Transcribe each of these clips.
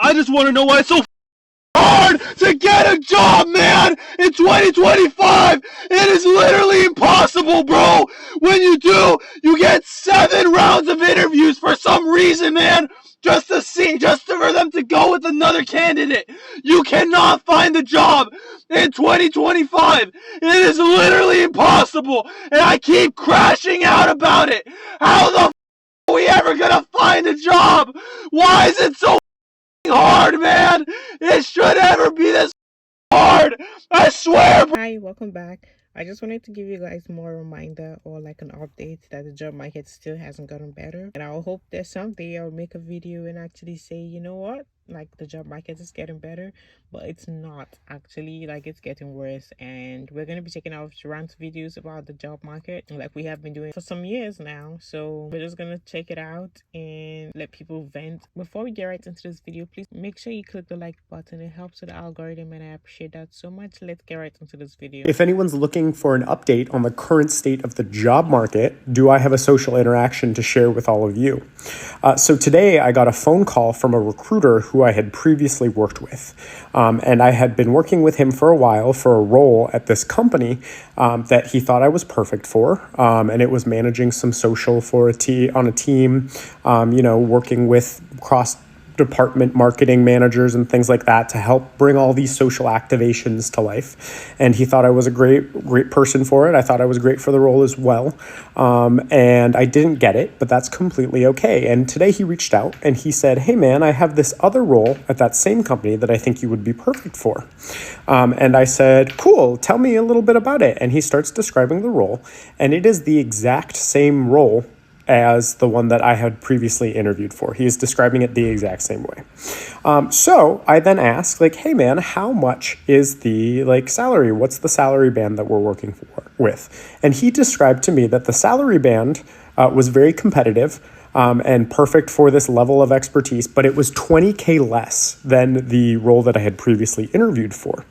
I just want to know why it's so hard to get a job, man. In 2025, it is literally impossible, bro. When you do, you get 7 rounds of interviews for some reason, man. Just for them to go with another candidate. You cannot find a job in 2025. It is literally impossible, and I keep crashing out about it. How the are we ever gonna find a job? Why is it so hard, man? It should ever be this hard. I swear. Hi, welcome back. I just wanted to give you guys more reminder or like an update that the job market still hasn't gotten better. And I hope that someday I'll make a video and actually say, you know what? Like the job market is getting better, but it's not actually, like it's getting worse. And we're going to be checking out rant videos about the job market like we have been doing for some years now. So we're just going to check it out and let people vent. Before we get right into this video, please make sure you click the like button. It helps with the algorithm and I appreciate that so much. Let's get right into this video. If anyone's looking for an update on the current state of the job market, do I have a social interaction to share with all of you? So today I got a phone call from a recruiter who I had previously worked with. And I had been working with him for a while for a role at this company that he thought I was perfect for. And it was managing some social for on a team, working with cross-department marketing managers and things like that to help bring all these social activations to life. And he thought I was a great person for it. I thought I was great for the role as well. And I didn't get it, but that's completely okay. And today he reached out and he said, hey man, I have this other role at that same company that I think you would be perfect for. And I said, cool, tell me a little bit about it. And he starts describing the role, and it is the exact same role as the one that I had previously interviewed for. He is describing it the exact same way. So I then asked, like, hey man, how much is the salary? What's the salary band that we're working with? And he described to me that the salary band was very competitive and perfect for this level of expertise, but it was $20K less than the role that I had previously interviewed for,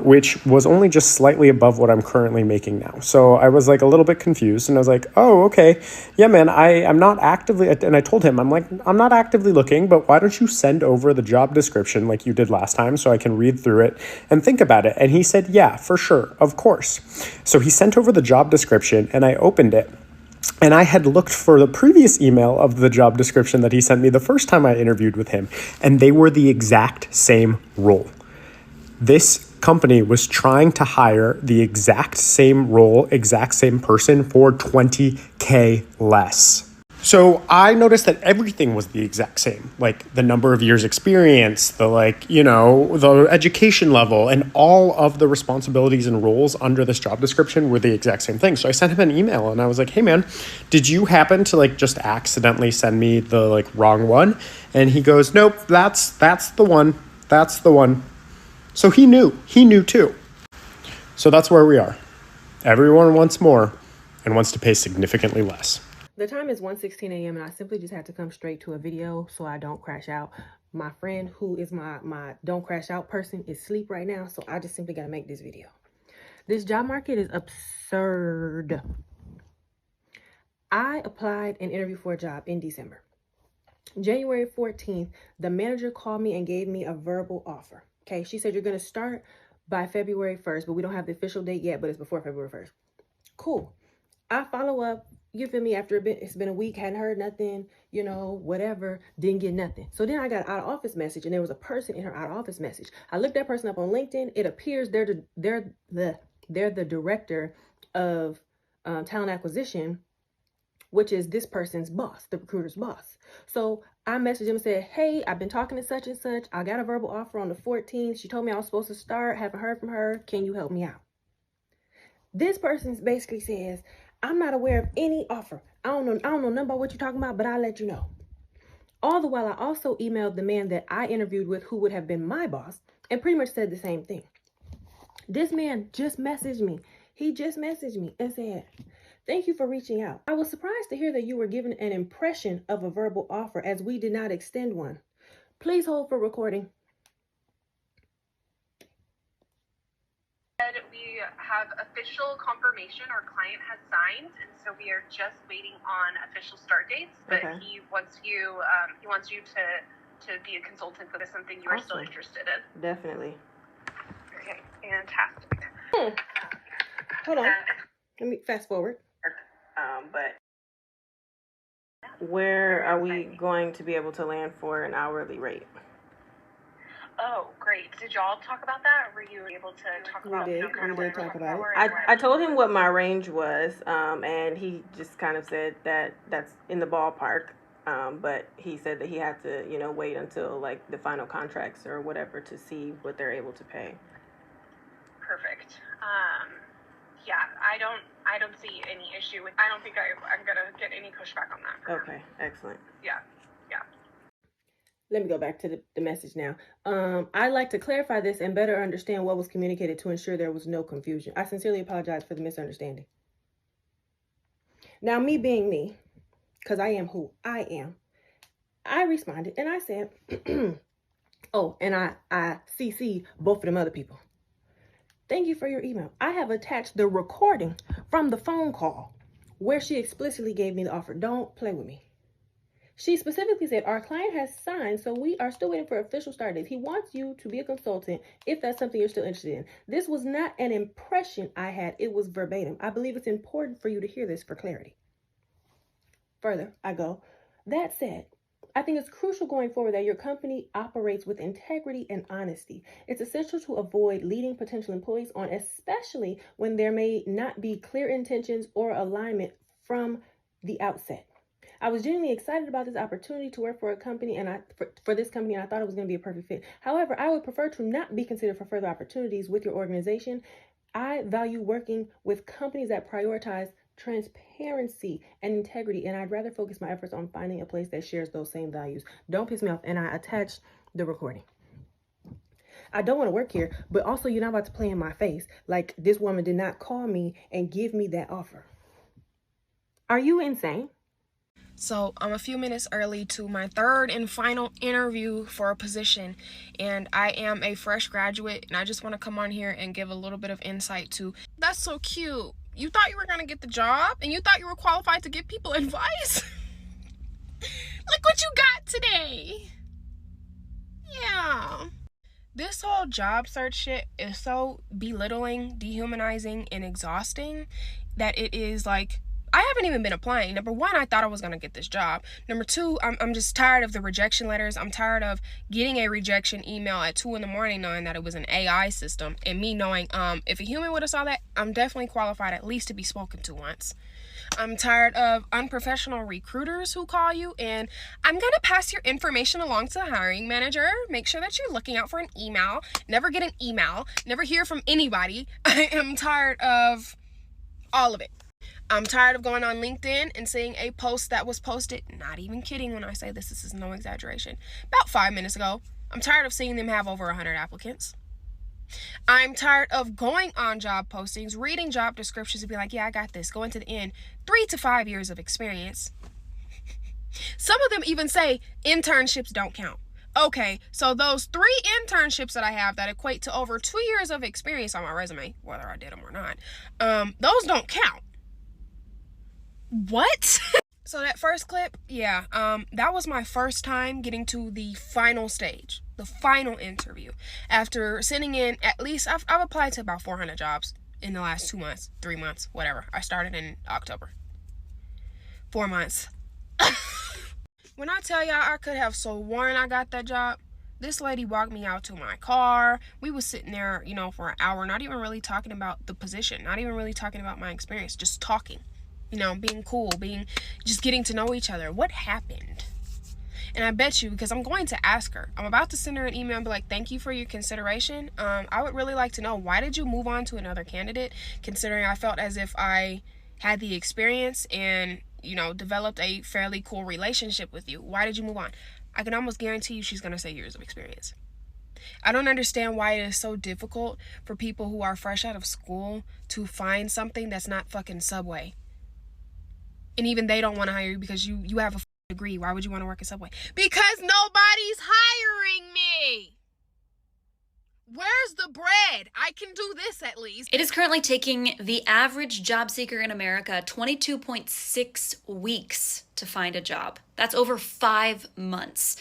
which was only just slightly above what I'm currently making now. So I was like a little bit confused, and I was like, oh, okay. Yeah, man, I'm not actively, and I told him, I'm not actively looking, but why don't you send over the job description like you did last time so I can read through it and think about it? And he said, yeah, for sure, of course. So he sent over the job description and I opened it. And I had looked for the previous email of the job description that he sent me the first time I interviewed with him, and they were the exact same role. This company was trying to hire the exact same role, exact same person for $20K less. So I noticed that everything was the exact same, like the number of years experience, the education level, and all of the responsibilities and roles under this job description were the exact same thing. So I sent him an email and I was like, hey man, did you happen to just accidentally send me the wrong one? And he goes, nope, that's the one. That's the one. So he knew too. So that's where we are. Everyone wants more and wants to pay significantly less. The time is 1:16 a.m. and I simply just had to come straight to a video so I don't crash out. My friend, who is my don't crash out person, is asleep right now, so I just simply got to make this video. This job market is absurd. I applied and interviewed for a job in December. January 14th, the manager called me and gave me a verbal offer. Okay, she said you're going to start by February 1st, but we don't have the official date yet, but it's before February 1st. Cool. I follow up. You feel me? After a bit, it's been a week, hadn't heard nothing, whatever, didn't get nothing. So then I got an out of office message, and there was a person in her out of office message. I looked that person up on LinkedIn. It appears they're the director of talent acquisition, which is this person's boss, the recruiter's boss. So I messaged him and said, hey, I've been talking to such and such. I got a verbal offer on the 14th. She told me I was supposed to start. Haven't heard from her. Can you help me out? This person basically says, I'm not aware of any offer. I don't know nothing about what you're talking about, but I'll let you know. All the while, I also emailed the man that I interviewed with, who would have been my boss, and pretty much said the same thing. This man just messaged me. He just messaged me and said, thank you for reaching out. I was surprised to hear that you were given an impression of a verbal offer as we did not extend one. Please hold for recording. We have official confirmation our client has signed, and so we are just waiting on official start dates. But Okay. he wants you to to be a consultant, if that's something you are still interested in. Definitely. Okay, fantastic. Hold on. Let me fast forward. But where are we going to be able to land for an hourly rate? Oh, great. Did y'all talk about that? Or were you able to talk about We did. kind of We what did you were talk looking about for? it. I told him what my range was, and he just kind of said that that's in the ballpark. But he said that he had to, wait until like the final contracts or whatever to see what they're able to pay. Perfect. Yeah, I don't see any issue with. I don't think I'm gonna get any pushback on that. Okay, excellent. Yeah. Let me go back to the message now. I'd like to clarify this and better understand what was communicated to ensure there was no confusion. I sincerely apologize for the misunderstanding. Now, me being me, because I am who I am, I responded and I said, oh, and I CC'd both of them other people. Thank you for your email. I have attached the recording from the phone call where she explicitly gave me the offer. Don't play with me. She specifically said, our client has signed, so we are still waiting for official start dates. He wants you to be a consultant if that's something you're still interested in. This was not an impression I had. It was verbatim. I believe it's important for you to hear this for clarity. Further, I go, that said, I think it's crucial going forward that your company operates with integrity and honesty. It's essential to avoid leading potential employees on, especially when there may not be clear intentions or alignment from the outset. I was genuinely excited about this opportunity to work for a company for this company, and I thought it was going to be a perfect fit. However, I would prefer to not be considered for further opportunities with your organization. I value working with companies that prioritize transparency and integrity, and I'd rather focus my efforts on finding a place that shares those same values. Don't piss me off. And I attached the recording. I don't want to work here, but also you're not about to play in my face like this woman did not call me and give me that offer. Are you insane? So I'm a few minutes early to my third and final interview for a position, and I am a fresh graduate, and I just want to come on here and give a little bit of insight to, that's so cute. You thought you were going to get the job, and you thought you were qualified to give people advice? Look what you got today. Yeah. This whole job search shit is so belittling, dehumanizing, and exhausting that it is like, I haven't even been applying. Number one, I thought I was going to get this job. Number two, I'm just tired of the rejection letters. I'm tired of getting a rejection email at 2 a.m. knowing that it was an AI system, and me knowing if a human would have saw that, I'm definitely qualified at least to be spoken to once. I'm tired of unprofessional recruiters who call you and I'm going to pass your information along to the hiring manager. Make sure that you're looking out for an email. Never get an email. Never hear from anybody. I am tired of all of it. I'm tired of going on LinkedIn and seeing a post that was posted, not even kidding when I say this is no exaggeration, about 5 minutes ago. I'm tired of seeing them have over 100 applicants. I'm tired of going on job postings, reading job descriptions and be like, yeah, I got this. Going to the end, 3 to 5 years of experience. Some of them even say internships don't count. Okay, so those 3 internships that I have that equate to over 2 years of experience on my resume, whether I did them or not, those don't count. What? So that first clip, yeah, that was my first time getting to the final stage, the final interview. After sending in at least, I've applied to about 400 jobs in the last 2 months, 3 months, whatever. I started in October. 4 months. When I tell y'all I could have sworn I got that job, this lady walked me out to my car. We was sitting there, for an hour, not even really talking about the position, not even really talking about my experience, just talking. Being cool, just getting to know each other. What happened? And I bet you, because I'm going to ask her, I'm about to send her an email and be like, thank you for your consideration. I would really like to know, why did you move on to another candidate, considering I felt as if I had the experience and, developed a fairly cool relationship with you. Why did you move on? I can almost guarantee you she's going to say years of experience. I don't understand why it is so difficult for people who are fresh out of school to find something that's not fucking Subway. And even they don't want to hire you because you have a degree. Why would you want to work at Subway? Because nobody's hiring me. Where's the bread? I can do this at least. It is currently taking the average job seeker in America 22.6 weeks to find a job. That's over 5 months.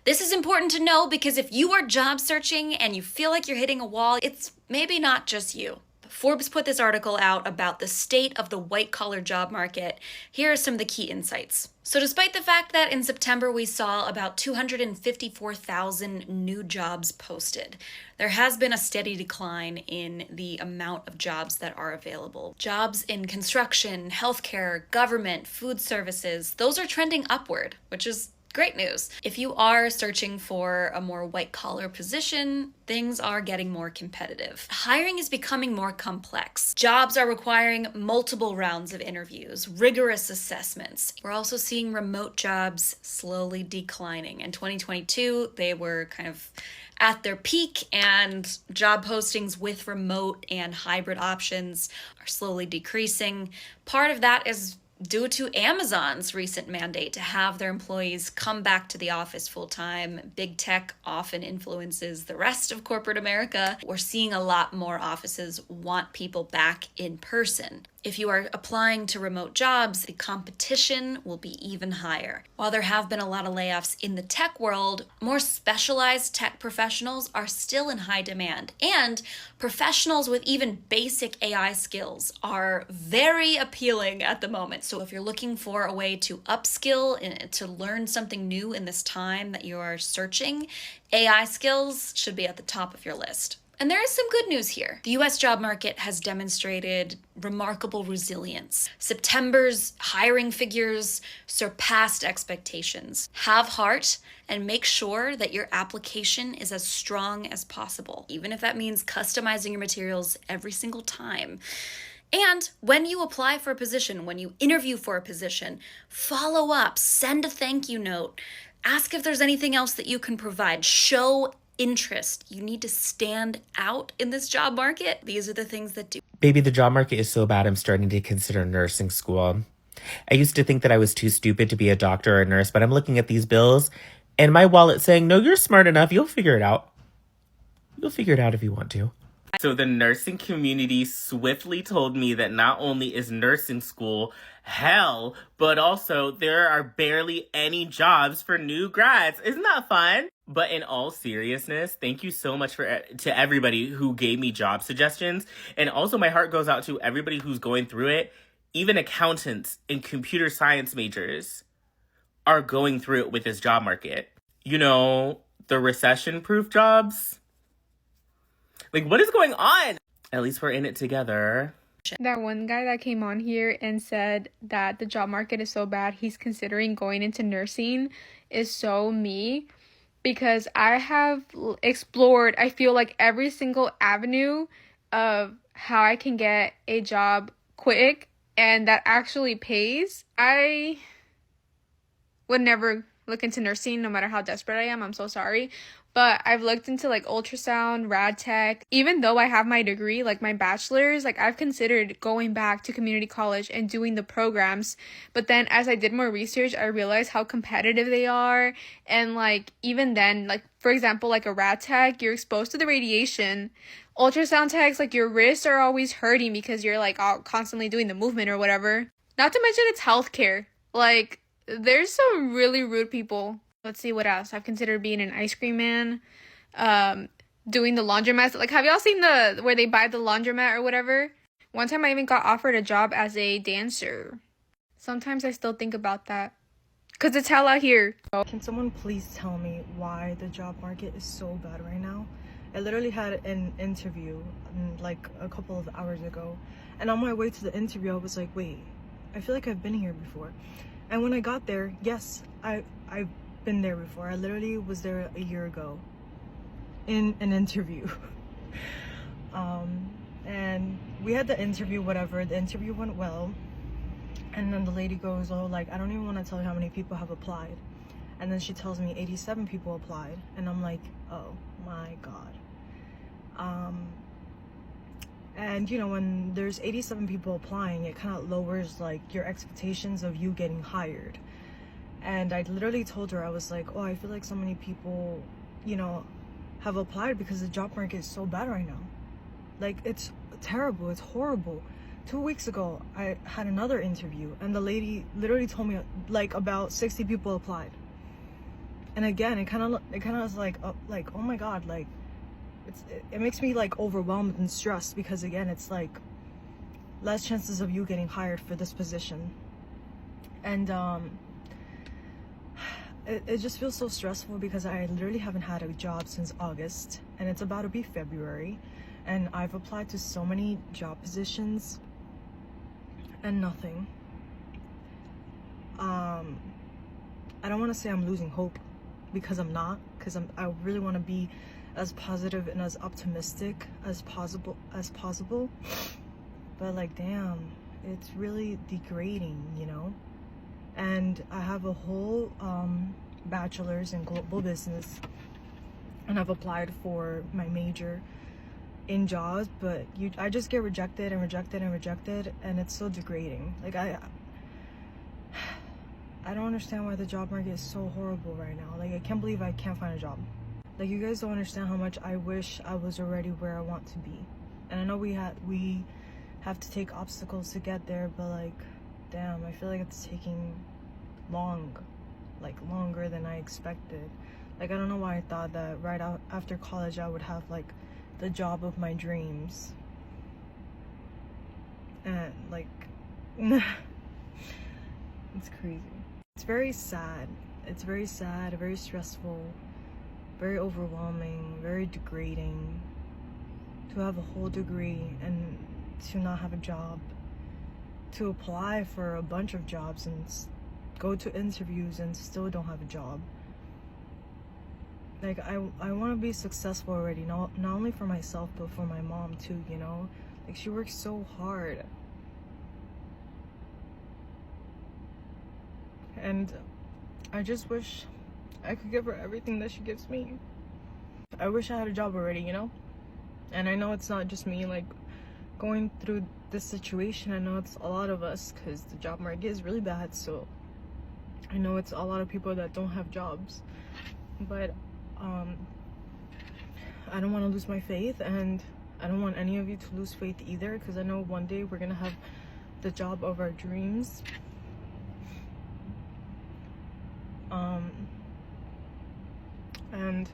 This is important to know because if you are job searching and you feel like you're hitting a wall, it's maybe not just you. Forbes put this article out about the state of the white-collar job market. Here are some of the key insights. So despite the fact that in September we saw about 254,000 new jobs posted, there has been a steady decline in the amount of jobs that are available. Jobs in construction, healthcare, government, food services, those are trending upward, which is great news. If you are searching for a more white-collar position, things are getting more competitive. Hiring is becoming more complex. Jobs are requiring multiple rounds of interviews, rigorous assessments. We're also seeing remote jobs slowly declining. In 2022, they were kind of at their peak, and job postings with remote and hybrid options are slowly decreasing. Part of that is due to Amazon's recent mandate to have their employees come back to the office full-time. Big tech often influences the rest of corporate America. We're seeing a lot more offices want people back in person. If you are applying to remote jobs, the competition will be even higher. While there have been a lot of layoffs in the tech world, more specialized tech professionals are still in high demand. And professionals with even basic AI skills are very appealing at the moment. So if you're looking for a way to upskill and to learn something new in this time that you are searching, AI skills should be at the top of your list. And there is some good news here. The US job market has demonstrated remarkable resilience. September's hiring figures surpassed expectations. Have heart and make sure that your application is as strong as possible, even if that means customizing your materials every single time. And when you apply for a position, when you interview for a position, follow up, send a thank you note, ask if there's anything else that you can provide, show interest. You need to stand out in this job market. These are the things that do. Baby, the job market is so bad, I'm starting to consider nursing school. I used to think that I was too stupid to be a doctor or a nurse, but I'm looking at these bills and my wallet's saying, no, you're smart enough. You'll figure it out. You'll figure it out if you want to. So the nursing community swiftly told me that not only is nursing school hell, but also there are barely any jobs for new grads. Isn't that fun? But in all seriousness, thank you so much to everybody who gave me job suggestions. And also my heart goes out to everybody who's going through it. Even accountants and computer science majors are going through it with this job market. You know, the recession-proof jobs. Like, what is going on? At least we're in it together. That one guy that came on here and said that the job market is so bad he's considering going into nursing is so me, because I have explored, I feel like, every single avenue of how I can get a job quick and that actually pays. I would never look into nursing no matter how desperate I am. I'm so sorry. But I've looked into like ultrasound, rad tech. Even though I have my degree, like my bachelor's, like I've considered going back to community college and doing the programs. But then as I did more research, I realized how competitive they are. And like even then, like for example, like a rad tech, you're exposed to the radiation. Ultrasound techs, like your wrists are always hurting because you're like constantly doing the movement or whatever. Not to mention it's healthcare. Like there's some really rude people. Let's see what else. I've considered being an ice cream man, doing the laundromat. Like, have y'all seen where they buy the laundromat or whatever? One time I even got offered a job as a dancer. Sometimes I still think about that. Because it's hell out here. Can someone please tell me why the job market is so bad right now? I literally had an interview like a couple of hours ago. And on my way to the interview, I was like, wait, I feel like I've been here before. And when I got there, yes, I've been there before. I literally was there a year ago in an interview. And we had the interview, whatever. The interview went well. And then the lady goes, oh, like, I don't even want to tell you how many people have applied. And then she tells me 87 people applied. And I'm like, oh my God. And you know, when there's 87 people applying, it kind of lowers like your expectations of you getting hired. And I literally told her, I was like, oh, I feel like so many people, you know, have applied because the job market is so bad right now. Like, it's terrible. It's horrible. 2 weeks ago, I had another interview and the lady literally told me like about 60 people applied. And again, it kind of is like, oh my God, like, it makes me like overwhelmed and stressed, because again, it's like less chances of you getting hired for this position. And it just feels so stressful, because I literally haven't had a job since August, and it's about to be February, and I've applied to so many job positions and nothing. I don't want to say I'm losing hope, because I'm not, because I really want to be as positive and as optimistic as possible, but like, damn, it's really degrading, you know. And I have a whole bachelor's in global business, and I've applied for my major in jobs, but I just get rejected and rejected and rejected, and it's so degrading. Like, I don't understand why the job market is so horrible right now. Like, I can't believe I can't find a job. Like, you guys don't understand how much I wish I was already where I want to be. And I know we have to take obstacles to get there, but like, damn, I feel like it's taking longer than I expected. Like, I don't know why I thought that right after college I would have like the job of my dreams. And like, it's crazy. It's very sad. It's very sad, very stressful, very overwhelming, very degrading to have a whole degree and to not have a job, to apply for a bunch of jobs and go to interviews and still don't have a job. Like, I want to be successful already, not only for myself but for my mom too, you know. Like, she works so hard, and I just wish I could give her everything that she gives me. I wish I had a job already, you know. And I know it's not just me like going through this situation. I know it's a lot of us, because the job market is really bad. So I know it's a lot of people that don't have jobs, but I don't want to lose my faith, and I don't want any of you to lose faith either, because I know one day we're gonna have the job of our dreams. And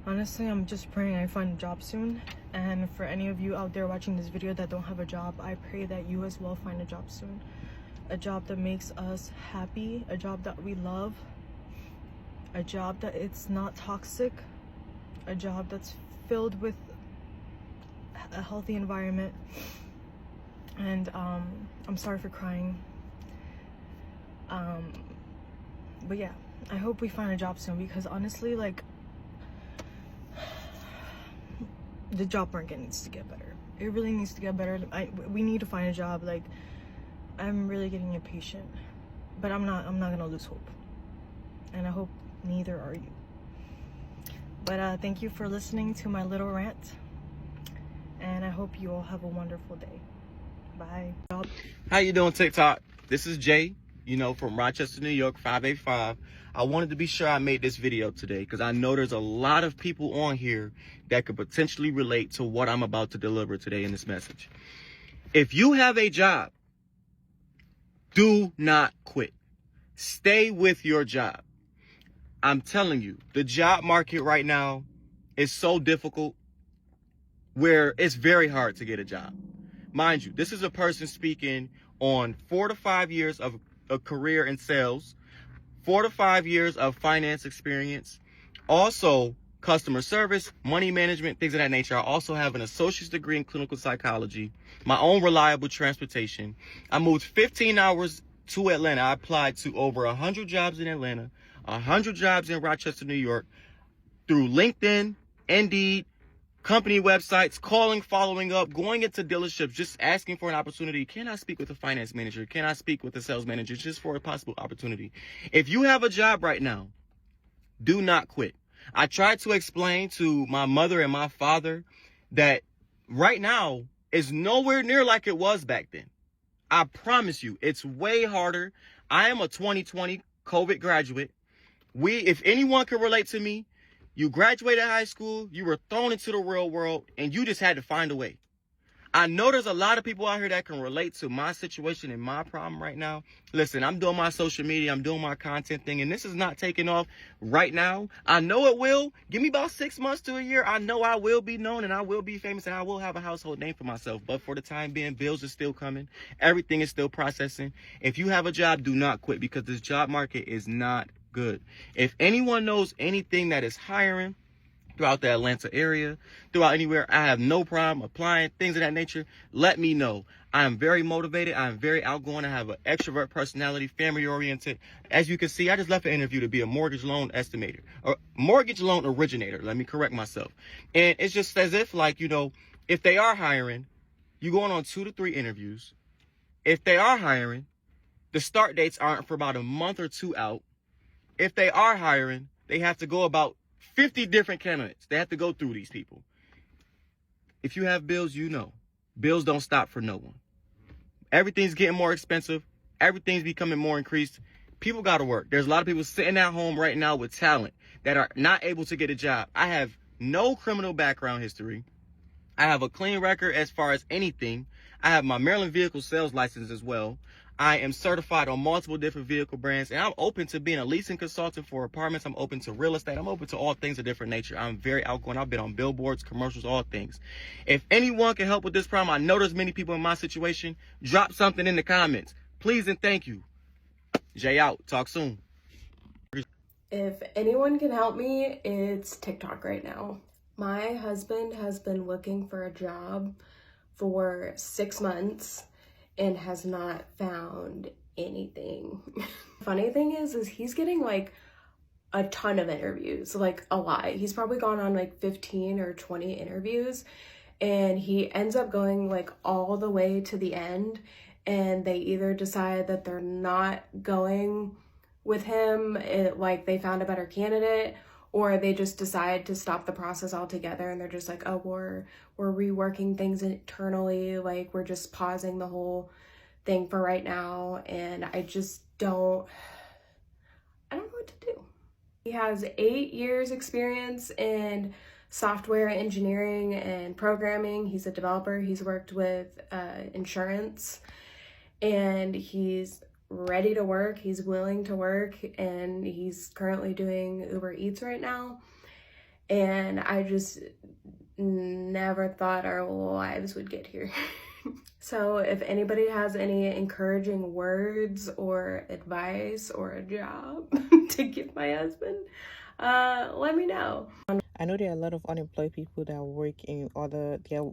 honestly, I'm just praying I find a job soon. And for any of you out there watching this video that don't have a job, I pray that you as well find a job soon. A job that makes us happy, a job that we love, a job that it's not toxic, a job that's filled with a healthy environment. And I'm sorry for crying. But yeah, I hope we find a job soon, because honestly, like, the job market needs to get better. It really needs to get better. We need to find a job. Like, I'm really getting impatient, but I'm not gonna lose hope, and I hope neither are you. But thank you for listening to my little rant, and I hope you all have a wonderful day. Bye. How you doing, TikTok? This is Jay, from Rochester, New York, 585. I wanted to be sure I made this video today because I know there's a lot of people on here that could potentially relate to what I'm about to deliver today in this message. If you have a job, do not quit. Stay with your job. I'm telling you, the job market right now is so difficult where it's very hard to get a job. Mind you, this is a person speaking on 4 to 5 years of a career in sales, 4 to 5 years of finance experience, also customer service, money management, things of that nature. I also have an associate's degree in clinical psychology, my own reliable transportation. I moved 15 hours to Atlanta. I applied to over 100 jobs in Atlanta, 100 jobs in Rochester, New York, through LinkedIn, Indeed, company websites, calling, following up, going into dealerships, just asking for an opportunity. Can I speak with a finance manager? Can I speak with a sales manager just for a possible opportunity? If you have a job right now, do not quit. I tried to explain to my mother and my father that right now is nowhere near like it was back then. I promise you, it's way harder. I am a 2020 COVID graduate. If anyone can relate to me, you graduated high school, you were thrown into the real world, and you just had to find a way. I know there's a lot of people out here that can relate to my situation and my problem right now. Listen, I'm doing my social media, I'm doing my content thing, and this is not taking off right now. I know it will. Give me about 6 months to a year. I know I will be known and I will be famous and I will have a household name for myself. But for the time being, bills are still coming. Everything is still processing. If you have a job, do not quit, because this job market is not good. If anyone knows anything that is hiring throughout the Atlanta area, throughout anywhere, I have no problem applying, things of that nature. Let me know. I am very motivated. I am very outgoing. I have an extrovert personality, family oriented. As you can see, I just left an interview to be a mortgage loan estimator or mortgage loan originator. Let me correct myself. And it's just as if, like, you know, if they are hiring, you're going on 2 to 3 interviews. If they are hiring, the start dates aren't for about a month or 2 out. If they are hiring, they have to go about 50 different candidates. They have to go through these people. If you have bills, you know. Bills don't stop for no one. Everything's getting more expensive. Everything's becoming more increased. People got to work. There's a lot of people sitting at home right now with talent that are not able to get a job. I have no criminal background history. I have a clean record as far as anything. I have my Maryland vehicle sales license as well. I am certified on multiple different vehicle brands, and I'm open to being a leasing consultant for apartments. I'm open to real estate. I'm open to all things of different nature. I'm very outgoing. I've been on billboards, commercials, all things. If anyone can help with this problem, I know there's many people in my situation. Drop something in the comments. Please and thank you. Jay out. Talk soon. If anyone can help me, it's TikTok right now. My husband has been looking for a job for 6 months and has not found anything. Funny thing is he's getting like a ton of interviews, like a lot. He's probably gone on like 15 or 20 interviews, and he ends up going like all the way to the end, and they either decide that they're not going with him, like they found a better candidate, or they just decide to stop the process altogether, and they're just like, oh, we're reworking things internally, like we're just pausing the whole thing for right now. And I don't know what to do. He has 8 years experience in software engineering and programming. He's a developer. He's worked with insurance, and he's ready to work. He's willing to work, and he's currently doing Uber Eats right now. And I just never thought our lives would get here. So if anybody has any encouraging words or advice or a job to give my husband, let me know. I know there are a lot of unemployed people that work in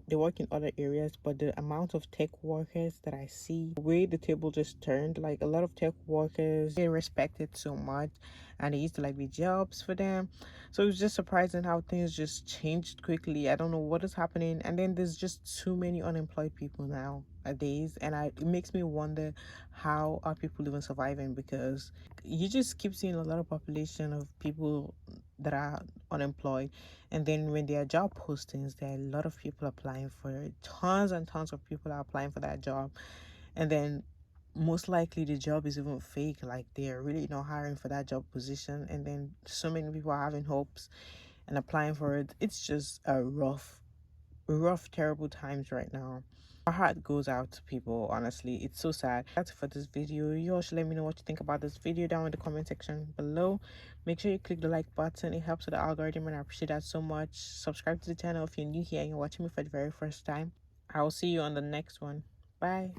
they work in other areas, but the amount of tech workers that I see, the way the table just turned, like a lot of tech workers, they respected so much, and they used to like be jobs for them. So it was just surprising how things just changed quickly. I don't know what is happening, and then there's just too many unemployed people nowadays, and it makes me wonder how are people even surviving, because you just keep seeing a lot of population of people that are unemployed, and then when there are job postings, there are a lot of people applying for it. Tons and tons of people are applying for that job, and then most likely the job is even fake, like they're really not hiring for that job position, and then so many people are having hopes and applying for it. It's just a rough, terrible times right now. Our heart goes out to people, honestly. It's so sad. That's it for this video. You all should let me know what you think about this video down in the comment section below. Make sure you click the like button. It helps with the algorithm, and I appreciate that so much. Subscribe to the channel if you're new here and you're watching me for the very first time. I will see you on the next one. Bye.